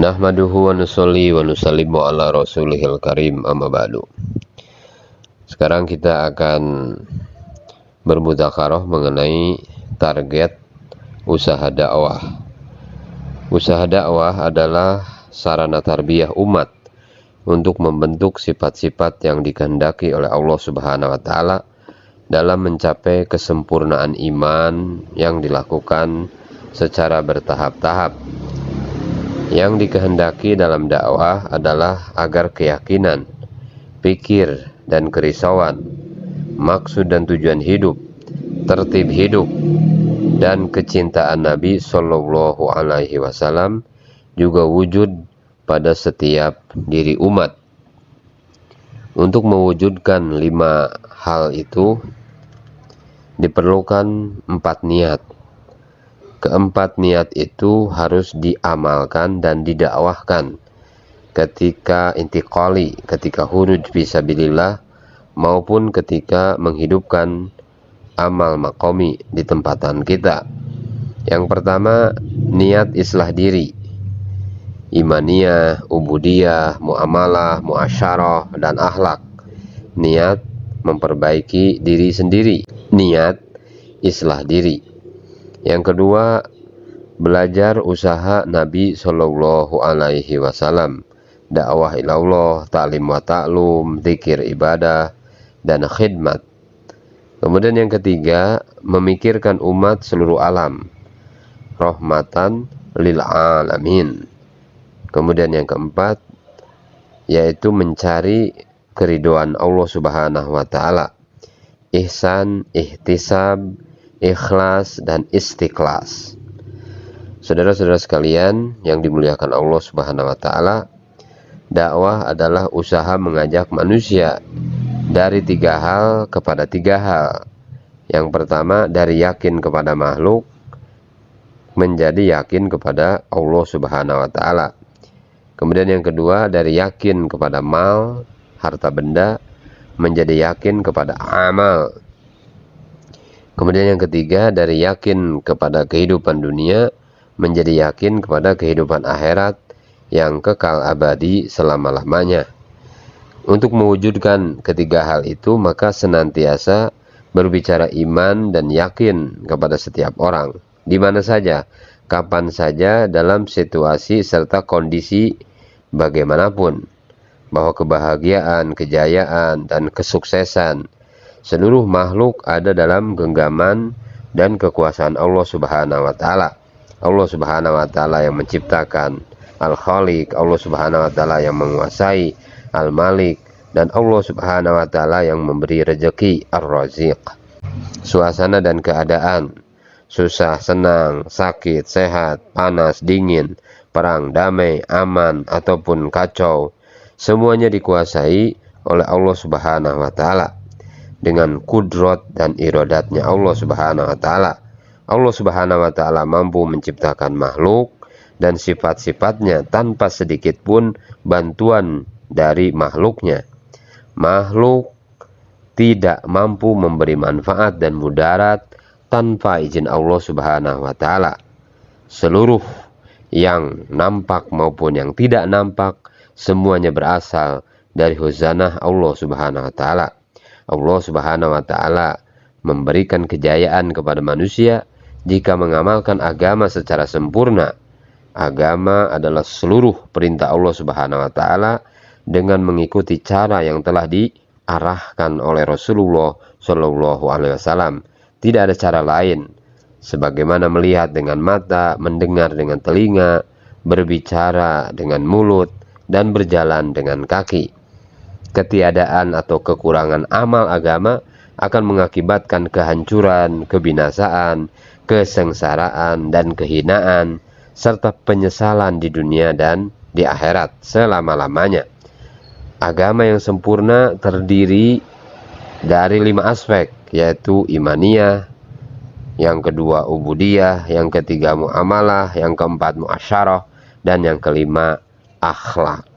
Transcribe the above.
Nahmaduhu wa nusolli wa nusallimu ala rasulihil karim, amma ba'du. Sekarang kita akan bermudzakarah mengenai target usaha dakwah. Usaha dakwah adalah sarana tarbiyah umat untuk membentuk sifat-sifat yang dikehendaki oleh Allah Subhanahu wa taala dalam mencapai kesempurnaan iman yang dilakukan secara bertahap-tahap. Yang dikehendaki dalam dakwah adalah agar keyakinan, pikir, dan kerisauan, maksud dan tujuan hidup, tertib hidup, dan kecintaan Nabi Shallallahu Alaihi Wasallam juga wujud pada setiap diri umat. Untuk mewujudkan 5 hal itu diperlukan 4 niat. Keempat niat itu harus diamalkan dan didakwahkan ketika intiqali, ketika huruj fisabilillah, maupun ketika menghidupkan amal maqami di tempatan kita. Yang pertama, niat islah diri, imaniyah, ubudiyah, muamalah, muasyarah, dan akhlak. Niat memperbaiki diri sendiri, niat islah diri. Yang kedua, belajar usaha Nabi Shallallahu Alaihi Wasallam, dakwah ilallah, ta'lim wa ta'lum, zikir ibadah, dan khidmat. Kemudian yang ketiga, memikirkan umat seluruh alam, rahmatan lil alamin. Kemudian yang keempat, yaitu mencari keridhaan Allah Subhanahu wa taala, ihsan, ihtisab, ikhlas, dan istiqlas. Saudara-saudara sekalian yang dimuliakan Allah Subhanahu wa taala, dakwah adalah usaha mengajak manusia dari 3 hal kepada 3 hal. Yang pertama, dari yakin kepada makhluk menjadi yakin kepada Allah Subhanahu wa taala. Kemudian yang kedua, dari yakin kepada mal, harta benda, menjadi yakin kepada amal. Kemudian yang ketiga, dari yakin kepada kehidupan dunia menjadi yakin kepada kehidupan akhirat yang kekal abadi selama-lamanya. Untuk mewujudkan ketiga hal itu, maka senantiasa berbicara iman dan yakin kepada setiap orang, di mana saja, kapan saja, dalam situasi serta kondisi bagaimanapun, bahwa kebahagiaan, kejayaan, dan kesuksesan seluruh makhluk ada dalam genggaman dan kekuasaan Allah Subhanahu wa taala. Allah Subhanahu wa taala yang menciptakan, Al-Khaliq, Allah Subhanahu wa taala yang menguasai, Al-Malik, dan Allah Subhanahu wa taala yang memberi rezeki, Ar-Raziq. Suasana dan keadaan, susah, senang, sakit, sehat, panas, dingin, perang, damai, aman, ataupun kacau, semuanya dikuasai oleh Allah Subhanahu wa taala dengan kudrat dan iradatnya Allah Subhanahu wa taala. Allah Subhanahu wa taala mampu menciptakan makhluk dan sifat-sifatnya tanpa sedikit pun bantuan dari makhluknya. Makhluk tidak mampu memberi manfaat dan mudarat tanpa izin Allah Subhanahu wa taala. Seluruh yang nampak maupun yang tidak nampak, semuanya berasal dari khazanah Allah Subhanahu wa taala. Allah Subhanahu wa taala memberikan kejayaan kepada manusia jika mengamalkan agama secara sempurna. Agama adalah seluruh perintah Allah Subhanahu wa taala dengan mengikuti cara yang telah diarahkan oleh Rasulullah Shallallahu Alaihi Wasallam. Tidak ada cara lain, sebagaimana melihat dengan mata, mendengar dengan telinga, berbicara dengan mulut, dan berjalan dengan kaki. Ketiadaan atau kekurangan amal agama akan mengakibatkan kehancuran, kebinasaan, kesengsaraan, dan kehinaan, serta penyesalan di dunia dan di akhirat selama-lamanya. Agama yang sempurna terdiri dari 5 aspek, yaitu imaniyah, yang kedua ubudiyah, yang ketiga muamalah, yang keempat muasyarah, dan yang kelima akhlak.